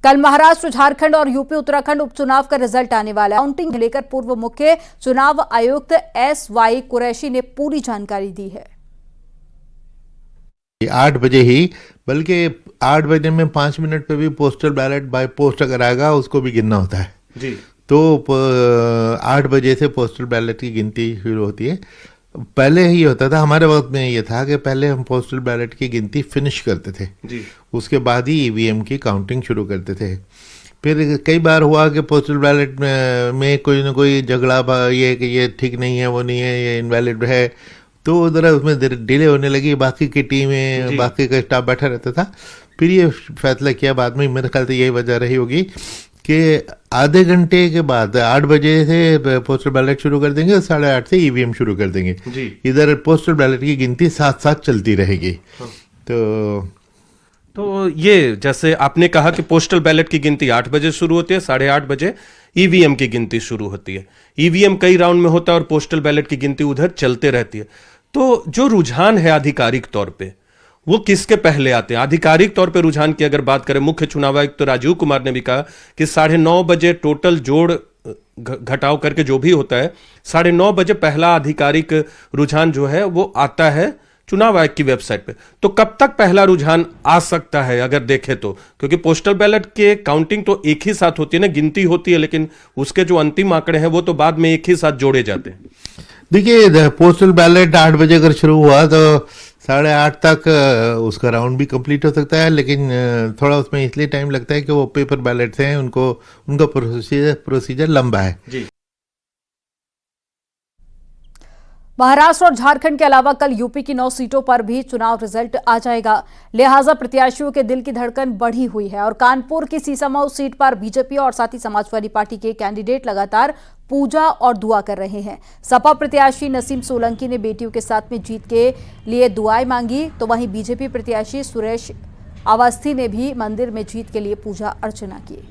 कल महाराष्ट्र, झारखंड और यूपी उत्तराखंड उपचुनाव का रिजल्ट आने वाला है। काउंटिंग लेकर पूर्व मुख्य चुनाव आयुक्त एस.वाई. कुरैशी ने पूरी जानकारी दी है। 8 बजे ही, बल्कि 8 बजे में 5 मिनट पे भी पोस्टल बैलेट बाय पोस्ट अगर आएगा उसको भी गिनना होता है जी। तो 8 बजे से पोस्टल बैलेट की गिनती शुरू होती है। पहले ही होता था, हमारे वक्त में ये था कि पहले हम पोस्टल बैलेट की गिनती फिनिश करते थे जी। उसके बाद ही ईवीएम की काउंटिंग शुरू करते थे। फिर कई बार हुआ कि पोस्टल बैलेट में कोई ना कोई झगड़ा, ये ठीक नहीं है, वो नहीं है, ये इनवैलिड है, तो उधर उसमें डिले होने लगी। बाकी की टीमें, बाकी का स्टाफ बैठा रहता था। फिर ये फैसला किया बाद में, मेरे ख्याल से यही वजह रही होगी कि आधे घंटे के बाद 8 बजे से पोस्टल बैलेट शुरू कर देंगे और 8:30 से ईवीएम शुरू कर देंगे। इधर पोस्टल बैलेट की गिनती साथ साथ चलती रहेगी। तो ये जैसे आपने कहा कि पोस्टल बैलेट की गिनती 8 बजे शुरू होती है, 8:30 बजे ईवीएम की गिनती शुरू होती है। ईवीएम कई राउंड में होता है और पोस्टल बैलेट की गिनती उधर चलते रहती है। तो जो रुझान है आधिकारिक तौर पे वो किसके पहले आते हैं? आधिकारिक तौर पे रुझान की अगर बात करें, मुख्य चुनाव आयुक्त तो राजीव कुमार ने भी कहा कि 9:30 बजे टोटल जोड़ घटाव करके जो भी होता है, 9:30 बजे पहला आधिकारिक रुझान जो है वो आता है चुनाव आयोग की वेबसाइट पे। तो कब तक पहला रुझान आ सकता है अगर देखें तो? क्योंकि पोस्टल बैलेट के काउंटिंग तो एक ही साथ होती है ना, गिनती होती है, लेकिन उसके जो अंतिम आंकड़े हैं वो तो बाद में एक ही साथ जोड़े जाते हैं। देखिए, पोस्टल बैलेट 8 बजे अगर शुरू हुआ तो 8:30 तक उसका राउंड भी कंप्लीट हो सकता है, लेकिन थोड़ा उसमें इसलिए टाइम लगता है कि वो पेपर बैलेट्स हैं, उनका प्रोसीजर लंबा है जी। महाराष्ट्र और झारखंड के अलावा कल यूपी की 9 सीटों पर भी चुनाव रिजल्ट आ जाएगा। लिहाजा प्रत्याशियों के दिल की धड़कन बढ़ी हुई है और कानपुर की सीसामऊ सीट पर बीजेपी और साथ ही समाजवादी पार्टी के कैंडिडेट लगातार पूजा और दुआ कर रहे हैं। सपा प्रत्याशी नसीम सोलंकी ने बेटियों के साथ में जीत के लिए दुआएं मांगी, तो वहीं बीजेपी प्रत्याशी सुरेश अवस्थी ने भी मंदिर में जीत के लिए पूजा अर्चना की।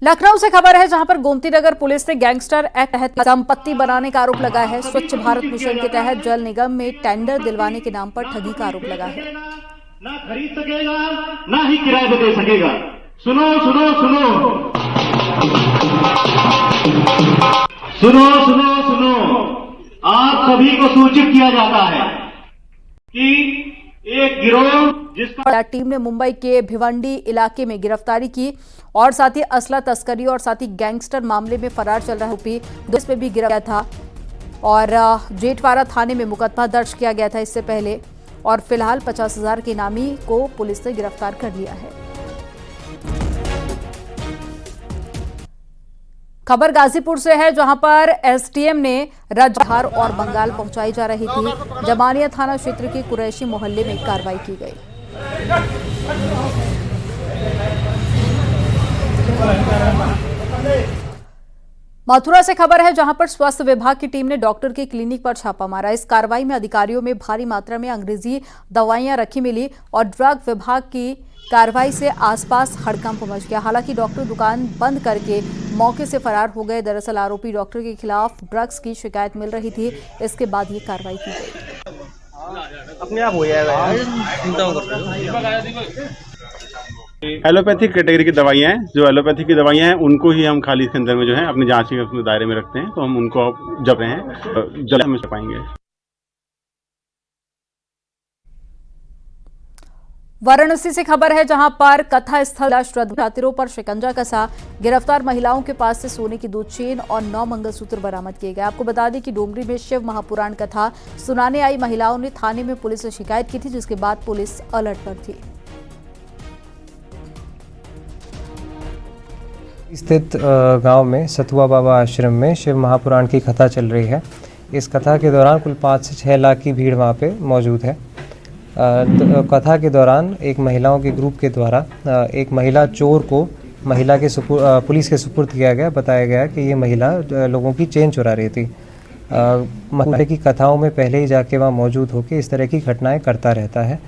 लखनऊ से खबर है, जहां पर गोमतीनगर पुलिस ने गैंगस्टर एक्ट के तहत संपत्ति बनाने का आरोप लगाया है। स्वच्छ भारत मिशन के तहत जल निगम में टेंडर दिलवाने के नाम पर ठगी का आरोप लगा है। ना खरीद सकेगा, ना ही किराए पे दे सकेगा। सुनो सुनो सुनो सुनो सुनो सुनो, आप सभी को सूचित किया जाता है कि एक गिरोह जिसका टीम ने मुंबई के भिवंडी इलाके में गिरफ्तारी की और साथ ही असला तस्करी और साथ ही गैंगस्टर मामले में फरार चल रहा आरोपी दोस्त पे भी गिरफ्तार था और जेठवाड़ा थाने में मुकदमा दर्ज किया गया था इससे पहले, और फिलहाल 50,000 के इनामी को पुलिस ने गिरफ्तार कर लिया है। खबर गाजीपुर से है, जहां पर एसडीएम ने बिहार और बंगाल पहुंचाई जा रही थी। जमानिया थाना क्षेत्र के कुरैशी मोहल्ले में कार्रवाई की गई। मथुरा से खबर है, जहां पर स्वास्थ्य विभाग की टीम ने डॉक्टर के क्लिनिक पर छापा मारा। इस कार्रवाई में अधिकारियों में भारी मात्रा में अंग्रेजी दवाइयां रखी मिली और ड्रग विभाग की कार्रवाई से आसपास हड़कंप मच गया। हालांकि डॉक्टर दुकान बंद करके मौके से फरार हो गए। दरअसल आरोपी डॉक्टर के खिलाफ ड्रग्स की शिकायत मिल रही थी, इसके बाद ये कार्रवाई की गई। अपने आप हो जाएगा, चिंता मत करो। एलोपैथिक कैटेगरी की दवाइयाँ हैं, जो एलोपैथिक की दवाइयाँ हैं उनको ही हम खाली इसके अंदर में जो है अपनी जांच के अपने दायरे में रखते हैं, तो हम उनको जब रहे हैं जल्द में पाएंगे। वाराणसी से खबर है, जहां पर कथा स्थल श्रद्धालुओं पर शिकंजा कसा। गिरफ्तार महिलाओं के पास से सोने की 2 चेन और 9 मंगलसूत्र बरामद किए गए। आपको बता दें कि डोमरी में शिव महापुराण कथा सुनाने आई महिलाओं ने थाने में पुलिस से शिकायत की थी, जिसके बाद पुलिस अलर्ट पर थी। स्थित गांव में सतुआ बाबा आश्रम में शिव महापुराण की कथा चल रही है। इस कथा के दौरान कुल 5 से 6 लाख की भीड़ वहां पे मौजूद है। कथा के दौरान एक महिलाओं के ग्रुप के द्वारा एक महिला चोर को पुलिस के सुपुर्द किया गया। बताया गया कि ये महिला लोगों की चेन चुरा रही थी। महिला की कथाओं में पहले ही जाके वहाँ मौजूद होकर इस तरह की घटनाएं करता रहता है।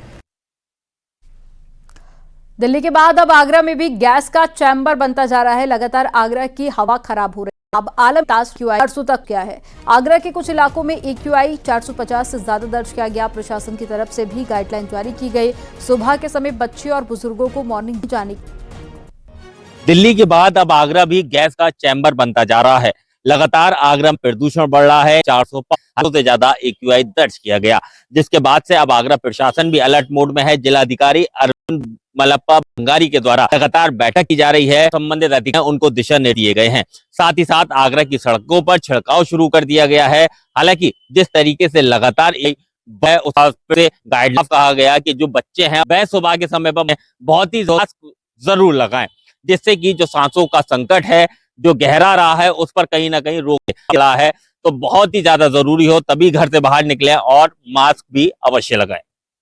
दिल्ली के बाद अब आगरा में भी गैस का चैम्बर बनता जा रहा है। लगातार आगरा की हवा खराब हो रही है। अब आलम AQI 400 तक क्या है। आगरा के कुछ इलाकों में AQI 450 से ज्यादा दर्ज किया गया। प्रशासन की तरफ से भी गाइडलाइन जारी की गई। सुबह के समय बच्चे और बुजुर्गों को मॉर्निंग जाने। दिल्ली के बाद अब आगरा भी गैस का चैम्बर बनता जा रहा है। लगातार आगरा में प्रदूषण बढ़ रहा है। 405 से ज्यादा AQI दर्ज किया गया, जिसके बाद से अब आगरा प्रशासन भी अलर्ट मोड में है। जिलाधिकारी अरविंद मलप्पा भंगारी के द्वारा लगातार बैठक की जा रही है। संबंधित अधिकारी उनको दिशा निर्देश दिए गए हैं। साथ ही साथ आगरा की सड़कों पर छिड़काव शुरू कर दिया गया है। हालांकि जिस तरीके से लगातार गाइडलाइन कहा गया कि जो बच्चे हैं वह सुबह के समय पर बहुत ही जरूर लगाएं, जिससे कि जो सांसों का संकट है जो गहरा रहा है उस पर कहीं ना कहीं रोक रहा है। तो बहुत ही ज्यादा जरूरी हो तभी घर से बाहर निकले और मास्क भी अवश्य लगाएं।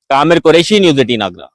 कामिर कुरैशी, न्यूज़ 18 आगरा।